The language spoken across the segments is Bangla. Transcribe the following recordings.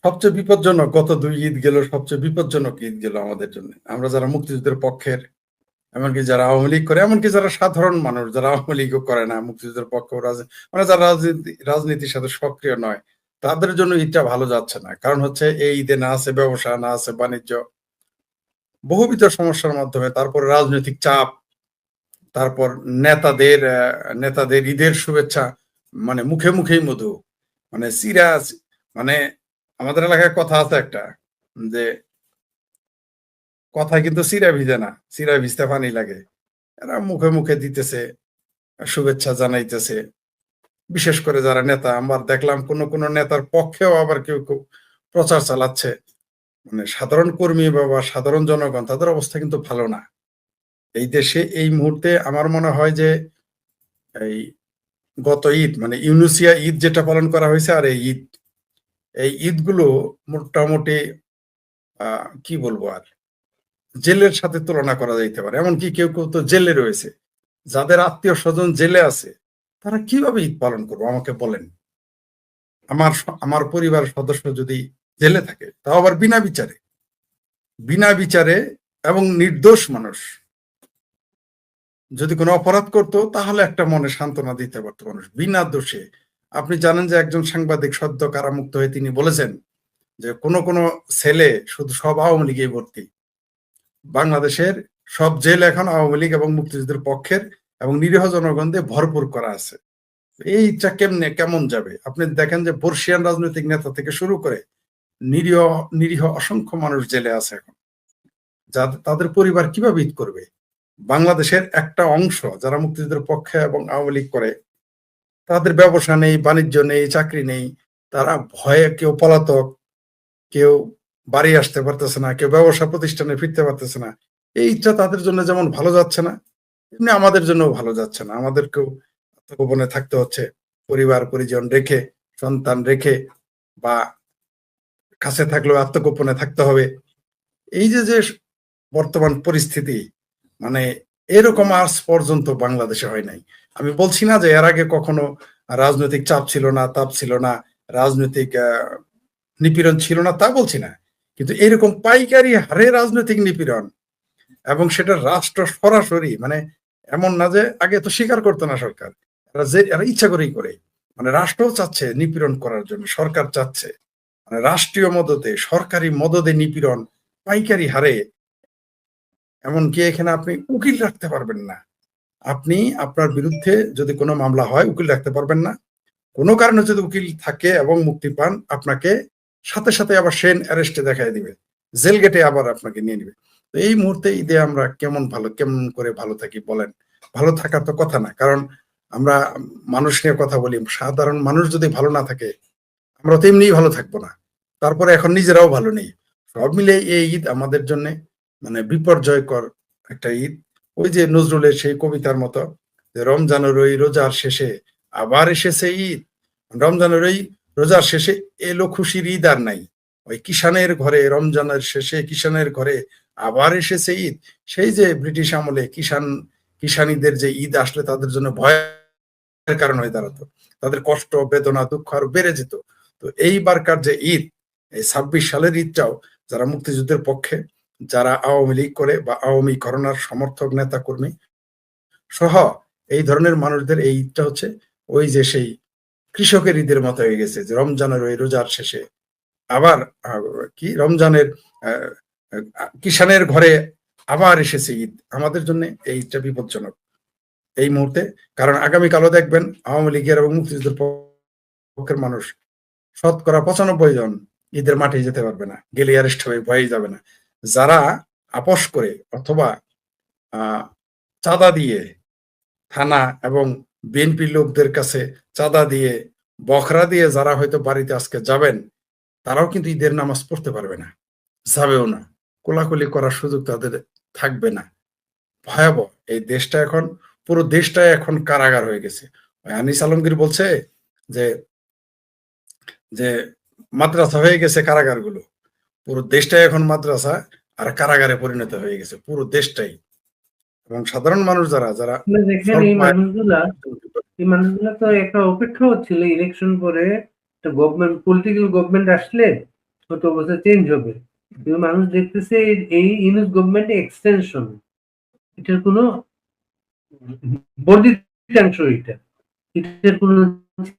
সবচেয়ে বিপজ্জনক গত ২ ঈদ গেল, সবচেয়ে বিপজ্জনক ঈদ গেল আমাদের জন্য। আমরা যারা মুক্তিযুদ্ধের পক্ষের, এমনকি যারা আওয়ামী লীগ করে, এমনকি যারা সাধারণ মানুষ যারা আওয়ামী লীগও করে না, মুক্তিযুদ্ধের পক্ষেও মানে যারা রাজনীতির সাথে সক্রিয় নয়, তাদের জন্য ঈদটা ভালো যাচ্ছে না। কারণ হচ্ছে এই ঈদে না আছে ব্যবসা, না আছে বাণিজ্য, বহুবিধ সমস্যার মাধ্যমে, তারপরে রাজনৈতিক চাপ, তারপর নেতাদের ঈদের শুভেচ্ছা মানে মুখে মুখেই মধু, মানে সিরাজ, মানে আমাদের এলাকায় কথা আছে একটা, যে কথায় কিন্তু চিরা ভিজে না, চিরা ভিজতে পানি লাগে। এরা মুখে মুখে দিতেছে, শুভেচ্ছা জানাইতেছে। বিশেষ করে যারা নেতা, আমার দেখলাম কোন কোন নেতার পক্ষেও আবার কেউ কেউ প্রচার চালাচ্ছে। মানে সাধারণ কর্মী বা সাধারণ জনগণ, তাদের অবস্থা কিন্তু ভালো না এই দেশে এই মুহূর্তে। আমার মনে হয় যে এই গত ঈদ মানে ইউনুসিয়া ঈদ যেটা পালন করা হয়েছে, আর এই ঈদগুলো মোটামুটি কি বলবো আর, জেলের সাথে তুলনা করা যাইতে পারে। এমনকি কেউ কেউ তো জেলে রয়েছে, যাদের আত্মীয় স্বজন জেলে আছে, তারা কিভাবে ঈদ পালন করবো আমাকে বলেন। আমার আমার পরিবারের সদস্য যদি জেলে থাকে, তাও আবার বিনা বিচারে এবং নির্দোষ মানুষ যদি কোনো অপরাধ করতো, তাহলে একটা মনে সান্ত্বনা দিতে পারতো মানুষ বিনা দোষে। আপনি জানেন যে একজন সাংবাদিক সদ্য কারামুক্ত হয়ে তিনি বলেছেন যে কোনো ছেলে শুধু সব আওয়ামী লীগেই ভর্তি, বাংলাদেশের সব জেল এখন আওয়ামী লীগ এবং মুক্তিযুদ্ধের পক্ষের এবং নিরীহ জনগণ দিয়ে ভরপুর করা আছে। এইটা কেমন যাবে? আপনি দেখেন যে বর্ষিয়ান রাজনৈতিক নেতা থেকে শুরু করে নিরীহ নিরীহ অসংখ্য মানুষ জেলে আছে এখন, তাদের পরিবার কিভাবে ঈদ করবে? বাংলাদেশের একটা অংশ যারা মুক্তিযুদ্ধের পক্ষে এবং আওয়ামী লীগ করে, তাদের ব্যবসা নেই, বাণিজ্য নেই, চাকরি নেই, তারা ভয়ে কেউ পলাতক, কেউ বাড়ি আসতে পারতেছে না, কেউ ব্যবসা প্রতিষ্ঠানে ফিরতে পারতেছে না। এইটা তাদের জন্য যেমন ভালো যাচ্ছে না, এমনি আমাদের জন্য ভালো যাচ্ছে না। আমাদেরকেও আত্মগোপনে থাকতে হচ্ছে, পরিবার পরিজন রেখে, সন্তান রেখে, বা কাছে থাকলেও আত্মগোপনে থাকতে হবে। এই যে যে বর্তমান পরিস্থিতি, মানে এরকম আজ পর্যন্ত বাংলাদেশে হয় নাই। আমি বলছি না যে এর আগে কখনো রাজনৈতিক চাপ ছিল না, তাপ ছিল না, রাজনৈতিক নিপীড়ন ছিল না, তা বলছি না, কিন্তু এরকম পাইকারি হারে রাজনৈতিক নিপীড়ন, এবং সেটা রাষ্ট্র সরাসরি, মানে এমন না যে আগে তো স্বীকার করতো না সরকার, এরা ইচ্ছা করেই করে, মানে রাষ্ট্রও চাচ্ছে নিপীড়ন করার জন্য, সরকার চাচ্ছে, মানে রাষ্ট্রীয় মদতে, সরকারি মদদে নিপীড়ন পাইকারি হারে। এমনকি এখানে আপনি উকিল রাখতে পারবেন না, আপনি আপনার বিরুদ্ধে যদি কোনো মামলা হয় উকিল রাখতে পারবেন না। কোনো কারণে যদি উকিল থাকে এবং মুক্তি পান, আপনাকে সাথে সাথে আবার সেন অ্যারেস্টে দেখাই দিবে, জেল গেটে আবার আপনাকে নিয়ে নিবে। তো এই মুহূর্তে ঈদে আমরা কেমন করে ভালো থাকি বলেন? ভালো থাকার তো কথা না, কারণ আমরা মানুষ নিয়ে কথা বলি। সাধারণ মানুষ যদি ভালো না থাকে, আমরা তো এমনিই ভালো থাকবো না। তারপরে এখন নিজেরাও ভালো নেই। সব মিলে এই ঈদ আমাদের জন্য মানে বিপর্যয়কর একটা ঈদ। ওই যে নজরুলের সেই কবিতার মতো, যে রমজানের ওই রোজার শেষে আবার এসেছে ঈদ, রমজানের ওই রোজার শেষে এলো খুশির ঈদ আর নাই, ওই কিষানের ঘরে রমজানের শেষে কিষানের ঘরে আবার এসেছে ঈদ। সেই যে ব্রিটিশ আমলে কিষানীদের যে ঈদ আসলে তাদের জন্য ভয়ের কারণ হয়ে দাঁড়াতো, তাদের কষ্ট বেদনা দুঃখ আরো বেড়ে যেত। তো এইবারকার যে ঈদ, এই ২৬ সালের ঈদটাও যারা মুক্তিযুদ্ধের পক্ষে, যারা আওয়ামী লীগ করে বা আওয়ামী করোনার সমর্থক নেতা কর্মী সহ এই ধরনের মানুষদের এই ঈদটা হচ্ছে ওই যে সেই কৃষকের ঈদের মতো হয়ে গেছে, যে রমজানের ওই রোজার শেষে আবার কি রমজানের কিষানের ঘরে আবার এসেছে ঈদ। আমাদের জন্য এই ঈদটা বিপজ্জনক এই মুহূর্তে, কারণ আগামীকালও দেখবেন আওয়ামী লীগের এবং মুক্তিযুদ্ধের পক্ষের মানুষ ৯৫% ঈদের মাঠে যেতে পারবে না, গেলে অ্যারেস্ট হয়ে ভয়ে যাবে না। যারা আপোস করে অথবা চাঁদা দিয়ে, থানা এবং বিএনপি লোকদের কাছে চাঁদা দিয়ে, বখরা দিয়ে যারা হয়তো বাড়িতে আজকে যাবেন, তারাও কিন্তু ঈদের নামাজ পড়তে পারবে না, যাবেও না, কোলাকুলি করার সুযোগ তাদের থাকবে না। ভয়াবহ এই দেশটা এখন, পুরো দেশটাই এখন কারাগার হয়ে গেছে। আনিস আলমগীর বলছে যে যে মাদ্রাসা হয়ে গেছে কারাগারগুলো, পুরো দেশটাই এখন মাদ্রাসা আর কারাগারে পরিণত হয়ে গেছে পুরো দেশটাই। এবং সাধারণ মানুষ যারা যারা দেখেন এই মানুষগুলা তো একটা অপেক্ষা হচ্ছিল ইলেকশন পরে একটা পলিটিক্যাল গভর্নমেন্ট আসলে কত বছর চেঞ্জ হবে, কিন্তু মানুষ দেখতেছে এই ইউনুস গভর্নমেন্ট এক্সটেনশন, এটার কোনো বর্ধিতাংশ, এটার কোনো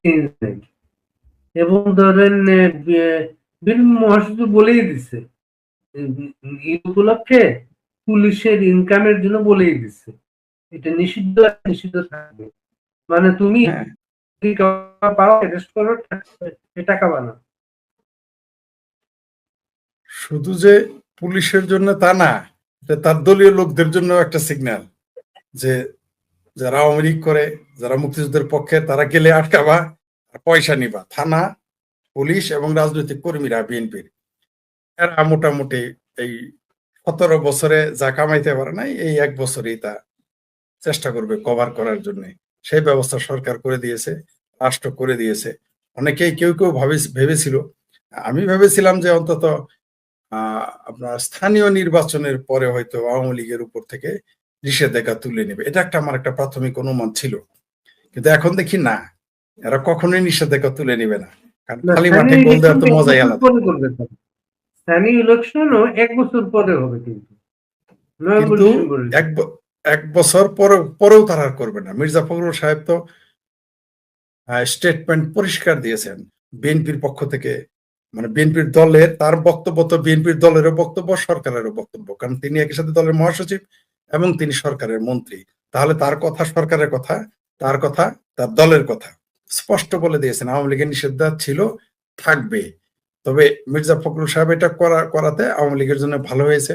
চেঞ্জ নেই। এবং ধরেন বীর মহাসচিব বলেই দিছে ঈদ উপলক্ষে পুলিশের ইনকামের জন্য বলেই দিছে এটা নিষিদ্ধ, নিষিদ্ধ থাকবে। মানে তুমি হ্যাঁ, পাও অ্যারেস্ট করো, টাকা বানাও। শুধু যে পুলিশের জন্য তা না, এটা তার দলীয় লোকদের জন্য একটা সিগন্যাল যে যারা আওয়ামী লীগ করে, যারা মুক্তিযুদ্ধের পক্ষে, তারা গেলে আটকাবা আর পয়সা নিবা। থানা, পুলিশ এবং রাজনৈতিক কর্মীরা বিএনপির, এরা মোটামুটি এই 17 বছরে যা কামাইতে পারে নাই, এই 1 বছরেই তা চেষ্টা করবে কভার করার জন্য। সেই ব্যবস্থা সরকার করে দিয়েছে, রাষ্ট্র করে দিয়েছে। অনেকেই কেউ কেউ ভেবেছিল, আমি ভেবেছিলাম যে অন্তত আপনার স্থানীয় নির্বাচনের পরে হয়তো আওয়ামী লীগের উপর থেকে নিষেধাজ্ঞা তুলে নেবে, এটা একটা আমার একটা প্রাথমিক অনুমান ছিল। কিন্তু এখন দেখি না, এরা কখনোই নিষেধাজ্ঞা তুলে নেবে না, কারণ না, খালি মাঠে স্থানীয় গোল ইলেকশন দেওয়ার তো তো 1 মজাই বছর আলাদা। পরে করবে তো। স্থানীয় ইলেকশনও 1 বছর পরে হবে, কিন্তু নভেম্বর কিন্তু ডিসেম্বরে। এক 1 বছর পরেও তারা আর করবে না। মির্জা ফখরুল সাহেব তো স্টেটমেন্ট পরিষ্কার দিয়েছেন বিএনপির পক্ষ থেকে, মানে বিএনপির দলের, তার বক্তব্য তো বিএনপির দলেরও বক্তব্য, সরকারেরও বক্তব্য, কারণ তিনি একই সাথে দলের মহাসচিব এবং তিনি সরকারের মন্ত্রী। তাহলে তার কথা সরকারের কথা, তার কথা তার দলের কথা, স্পষ্ট বলে দিয়েছেন আওয়ামী লীগের নিষেধাজ্ঞা ছিল, থাকবে। তবে মির্জা ফখরুল সাহেব এটা করাতে আওয়ামী লীগের জন্য ভালো হয়েছে,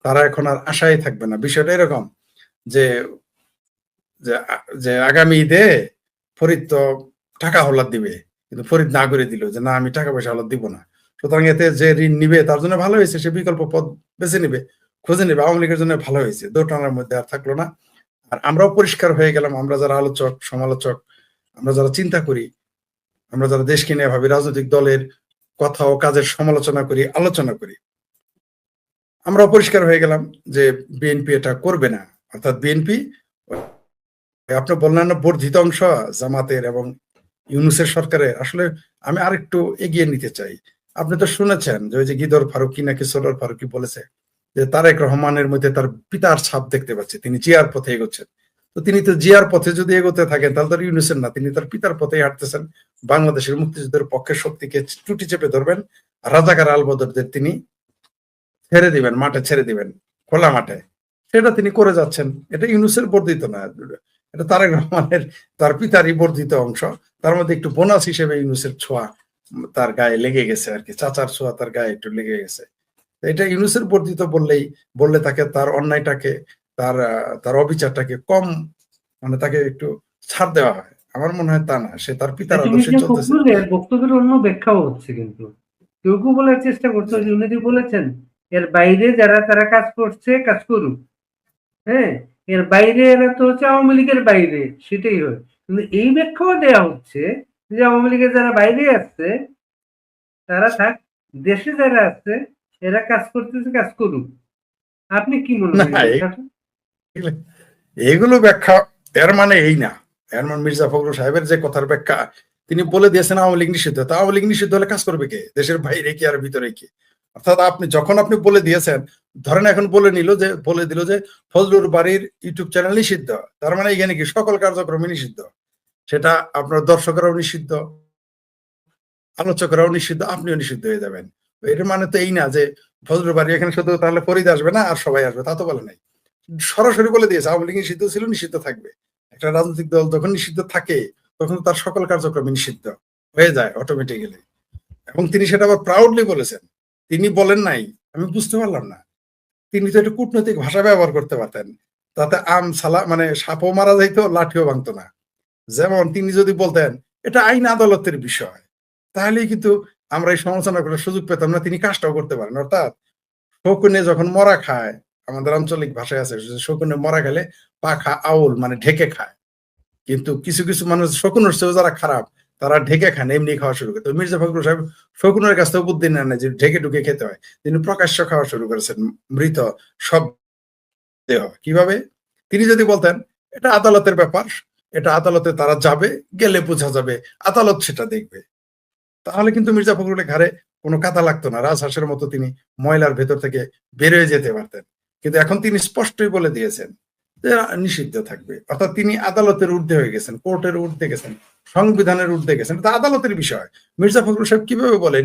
তারা এখন আর আশাই থাকবে না। বিষয়টা এরকম যে যে যে আগামী ঈদে ফরিদ তো টাকা হলাদ দিবে, কিন্তু ফরিদ না করে দিল যে না, আমি টাকা পয়সা হলাদ দিব না। সুতরাং এতে যে ঋণ নিবে তার জন্য ভালো হয়েছে, সে বিকল্প পথ বেছে নিবে, খুঁজে নেবে। আওয়ামী লীগের জন্য ভালো হয়েছে, দোটানার মধ্যে আর থাকলো না। আর আমরাও পরিষ্কার হয়ে গেলাম, আমরা যারা আলোচক সমালোচক, আমরা যারা চিন্তা করি, আমরা যারা দেশকে নিয়ে ভাবি, রাজনৈতিক দলের কথা ও কাজের সমালোচনা করি, আলোচনা করি, আমরাও পরিষ্কার হয়ে গেলাম যে বিএনপি এটা করবে না। অর্থাৎ বিএনপি, আপনি বললেন না বর্ধিত অংশ জামাতের এবং ইউনুসের সরকারের, আসলে আমি আরেকটু এগিয়ে নিতে চাই। আপনি তো শুনেছেন যে ওই যে গিদর ফারুকি নাকি সরোর ফারুকি বলেছে যে তারেক রহমানের মধ্যে তার পিতার ছাপ দেখতে পাচ্ছে, তিনি জিয়ার পথে এগোচ্ছেন। তো তিনি তো জিয়ার পথে যদি এগোতে থাকেন, তাহলে তার ইউনুসের না, তিনি তার পিতার পথেই হাঁটতেছেন। বাংলাদেশের মুক্তিযুদ্ধের পক্ষের শক্তিকে টুটি চেপে ধরবেন, রাজাকার আলবদরদের তিনি ছেড়ে দিবেন, মাঠে ছেড়ে দিবেন, খোলা মাঠে। সেটা তিনি করে যাচ্ছেন। এটা ইউনুসের বর্ধিত না, এটা তারেক রহমানের, তার পিতারই বর্ধিত অংশ। তার মধ্যে একটু বোনাস হিসেবে ইউনুসের ছোঁয়া তার গায়ে লেগে গেছে আর কি, চাচার ছোঁয়া তার গায়ে একটু লেগে গেছে। এটা ইউনুসের বর্ধিত বললে তাকে, তার অন্যায়টাকে, তার অবিচারটাকে কম, মানে তাকে একটু ছাড় দেওয়া হয়। আমার মনে হয় তা না, সে তার পিতার ডক্টর আদর্শে মির্জা চলতেছে। ফখরুলের বক্তব্যের অন্য ব্যাখ্যাও হচ্ছে, কিন্তু কেউ কেউ বলার চেষ্টা করছে যে উনি বলেছেন এর বাইরে যারা তারা কাজ করছে কাজ করুক, হ্যাঁ, এর বাইরে এরা তো হচ্ছে আওয়ামী লীগের বাইরে, সেটাই হয়। কিন্তু এই ব্যাখ্যাও দেওয়া হচ্ছে যে আওয়ামী লীগের যারা বাইরে আছে তারা থাক, দেশে যারা আছে এরা কাজ করতেছে, কাজ করুক। আপনি কি মনে না, হয় এই ব্যাখ্যাটা? এগুলো ব্যাখ্যা, এর মানে এই না। এর মানে মির্জা ফখরুল সাহেবের যে কথার ব্যাখ্যা, তিনি বলে দিয়েছেন আওয়ামী লীগ নিষিদ্ধ, তা আওয়ামী লীগ নিষিদ্ধ হলে কাজ করবে কে, দেশের বাইরে কি আর ভিতরে কি? অর্থাৎ আপনি বলে দিয়েছেন, ধরেন এখন বলে দিল যে ফজলুর বাড়ির ইউটিউব চ্যানেল নিষিদ্ধ, তার মানে এখানে কি সকল কার্যক্রমে নিষিদ্ধ, সেটা আপনার দর্শকরাও নিষিদ্ধ, আলোচকরাও নিষিদ্ধ, আপনিও নিষিদ্ধ হয়ে যাবেন। এর মানে তো এই না যে ফজলুর বাড়ি এখানে শুধু তাহলে ফরিদ আসবে না আর সবাই আসবে, তা তো বলে নাই। সরাসরি বলে দিয়েছে আওয়ামী লীগ নিষিদ্ধ ছিল, নিষিদ্ধ থাকবে। একটা রাজনৈতিক দল যখন নিষিদ্ধ থাকে, তখন তার সকল কার্যক্রম নিষিদ্ধ হয়ে যায় অটোমেটিক্যালি। এবং তিনি সেটা আবার প্রাউডলি বলেছেন। তিনি বলেন নাই, আমি বুঝতে পারলাম না, তিনি তো একটু কূটনৈতিক ভাষা ব্যবহার করতে পারতেন, তাতে মানে সাপও মারা যাইতো, লাঠিও ভাঙতো না। যেমন তিনি যদি বলতেন এটা আইন আদালতের বিষয়, তাহলেই কিন্তু আমরা এই সমালোচনা করার সুযোগ পেতাম না, তিনি কাজটাও করতে পারেন। অর্থাৎ শকুনে যখন মরা খায়, আমাদের আঞ্চলিক ভাষায় আছে শকুনে মরা খেলে পাখা আউল, মানে ঢেকে খায়। কিন্তু কিছু কিছু মানুষ শকুনের চেয়েও যারা খারাপ, তারা ঢেকে খান, এমনি খাওয়া শুরু করে। তো মির্জা ফখরুল সাহেব শকুনের কাছ থেকে বুদ্ধি নেন না যে ঢেকে ঢুকে খেতে হয়, তিনি প্রকাশ্য খাওয়া শুরু করেছেন মৃত সব দেহ। কিভাবে? তিনি যদি বলতেন এটা আদালতের ব্যাপার, এটা আদালতে তারা যাবে, গেলে বোঝা যাবে, আদালত সেটা দেখবে, তাহলে কিন্তু মির্জা ফখরুলের ঘাড়ে কোনো কাঁটা লাগতো না, রাজহাঁসের মতো তিনি ময়লার ভেতর থেকে বেরোয় যেতে পারতেন। কিন্তু এখন তিনি স্পষ্টই বলে দিয়েছেন যে নিষিদ্ধ থাকবে, অর্থাৎ তিনি আদালতের ঊর্ধ্বে হয়ে গেছেন, কোর্টের ঊর্ধ্বে গেছেন, সংবিধানের ঊর্ধ্বে গেছেন। এটা আদালতের বিষয়। মির্জা ফখরুল সাহেব কিভাবে বলেন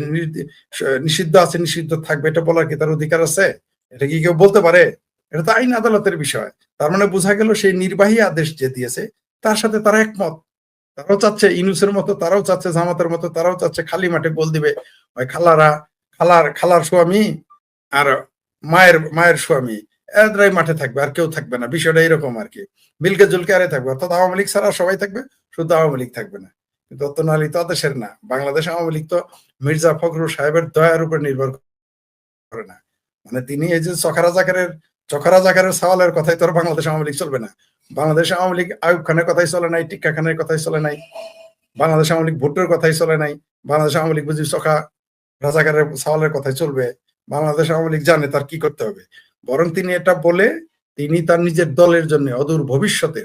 নিষিদ্ধ আছে, নিষিদ্ধ থাকবে? এটা বলার কি তার অধিকার আছে? এটা কি কেউ বলতে পারে? এটা তো আইন আদালতের বিষয়। তার মানে বোঝা গেল সেই নির্বাহী আদেশ যে দিয়েছে তার সাথে তারা একমত। তারাও চাচ্ছে ইউনূসের মতো, তারাও চাচ্ছে জামাতের মতো, তারাও চাচ্ছে খালি মাঠে গোল দিবে ওই খালার স্বামী আর মায়ের স্বামী, এরাই মাঠে থাকবে, আর কেউ থাকবে না। বিষয়টা এরকম আর কি, মিলকে জুলকে আরে থাকবে, অর্থাৎ আওয়ামী লীগ ছাড়া সবাই থাকবে, শুধু আওয়ামী লীগ থাকবে না। কিন্তু অত্তনালী তো দেশের না, বাংলাদেশ আওয়ামী লীগ তো মির্জা ফখরুল সাহেবের দয়ার উপর নির্ভর করে না। মানে তিনি এই যে চখারা জাকারের সওয়ালের কথাই তো বাংলাদেশ আওয়ামী লীগ চলবে না। বাংলাদেশ আওয়ামী লীগ আইয়ুব খানের কথাই চলে নাই, টিক্কা খানের কথাই চলে নাই, বাংলাদেশ আওয়ামী লীগ ভুট্টোর কথাই চলে নাই, বাংলাদেশ আওয়ামী লীগ বুঝি চোখা রাজাকারের সওয়ালের কথাই চলবে। বাংলাদেশ আওয়ামী লীগ জানে তার কি করতে হবে। বরং তিনি এটা বলে তিনি তার নিজের দলের জন্য অদূর ভবিষ্যতে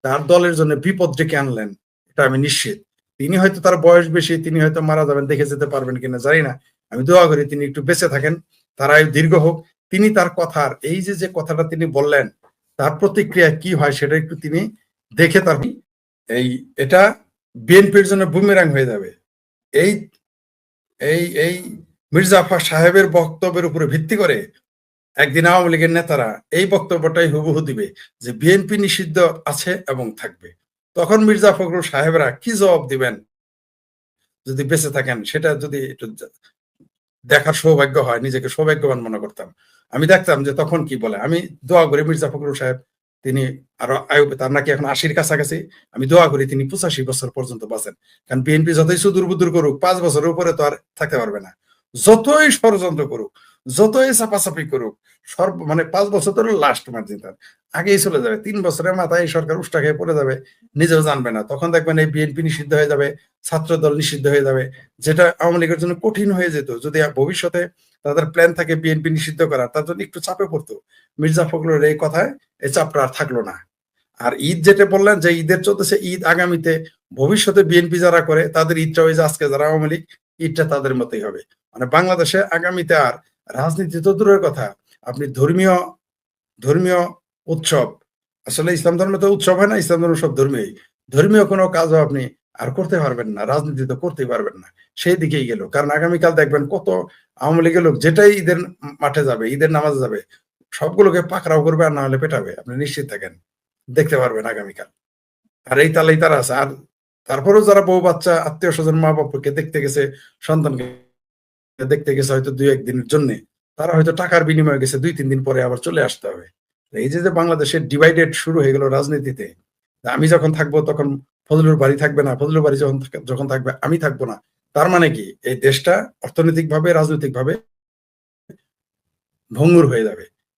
তার দলের জন্য বিপদ ডেকে আনলেন, এটা আমি নিশ্চিত। তিনি হয়তো তার বয়স বেশি, তিনি হয়তো মারা যাবেন, দেখে যেতে পারবেন কিনা জানি না, আমি দোয়া করি তিনি একটু বেঁচে থাকেন, তার আয়ু দীর্ঘ হোক। তিনি তার কথার এই যে কথাটা তিনি বললেন তার প্রতিক্রিয়া কি হয় সেটা একটু তিনি দেখে তার এটা বিএনপির জন্য বুমেরাং হয়ে যাবে। এই এই এই মির্জা সাহেবের বক্তব্যের উপরে ভিত্তি করে একদিন আওয়ামী লীগের নেতারা এই বক্তব্যটাই হুবহু দিবে যে বিএনপি নিষিদ্ধ আছে এবং থাকবে। তখন মির্জা ফখরুল সাহেবরা কি জবাব দিবেন যদি বেঁচে থাকেন, সেটা যদি একটু দেখার সৌভাগ্য হয়, নিজেকে সৌভাগ্যবান মনে করতাম। আমি দেখতাম যে তখন কি বলে। আমি দোয়া করি মির্জা ফখরুল সাহেব তিনি আরো আয়ু, তার নাকি এখন 80-র কাছাকাছি, আমি দোয়া করি তিনি 85 বছর পর্যন্ত বাঁচেন। কারণ বিএনপি যতই সুদূর বুদুর করুক 5 বছরের উপরে তো আর থাকতে পারবে না। যতই ষড়যন্ত্র করুক, যতই চাপাচাপি করুক, মানে 5 বছর তো লাস্ট মার্জিন, তার আগেই চলে যাবে। 3 বছরের মাথায় এই সরকার উষ্টা খেয়ে পড়ে যাবে, নিজেও জানবে না। তখন দেখবেন এই বিএনপি নিষিদ্ধ হয়ে যাবে, ছাত্র দল নিষিদ্ধ হয়ে যাবে, যেটা আওয়ামী লীগের জন্য কঠিন হয়ে যেত যদি ভবিষ্যতে তাদের প্ল্যান থাকে বিএনপি নিষিদ্ধ করার, তার জন্য একটু চাপে পড়তো। মির্জা ফখরুলের এই কথায় এই চাপটা আর থাকলো না। আর ঈদ যেটা বললেন যে ঈদের চলতেছে, ঈদ আগামীতে ভবিষ্যতে বিএনপি যারা করে তাদের ঈদটা ওই যে আজকে যারা আওয়ামী লীগ, ঈদটা তাদের মতোই হবে। মানে বাংলাদেশে আগামীতে আর রাজনীতি তো দূরের কথা, আপনি ধর্মীয় উৎসব, আসলে ইসলাম ধর্মে তো উৎসব হয় না, ইসলাম ধর্ম সব ধর্মীয় কোনো কাজও আপনি আর করতে পারবেন না, রাজনীতি তো করতেই পারবেন না। সেই দিকেই গেল। কারণ আগামীকাল দেখবেন কত আওয়ামী লীগের লোক যেটাই ঈদের মাঠে যাবে, ঈদের নামাজে যাবে, সবগুলোকে পাকড়াও করবে আর না হলে পেটাবে, আপনি নিশ্চিত থাকেন, দেখতে পারবেন আগামীকাল। আর এই তালেই তারা আছে। আর তারপরেও যারা বউ বাচ্চা আত্মীয় স্বজন মা বাবাকে দেখতে গেছে, সন্তানকে দেখতে গেছে হয়তো 2-1 দিনের জন্য, তারা হয়তো টাকার বিনিময়ে গেছে, 2-3 দিন পরে আবার চলে আসতে হবে। এই যে বাংলাদেশের ডিভাইডেড শুরু হয়ে গেল রাজনীতিতে, আমি যখন থাকবো তখন ফজলুর বাড়ি থাকবে না, ফজলুর বাড়ি যখন থাকবে আমি থাকবো না। তার মানে কি এই দেশটা অর্থনৈতিক ভাবে রাজনৈতিক ভাবে ভঙ্গুর হয়ে যাবে।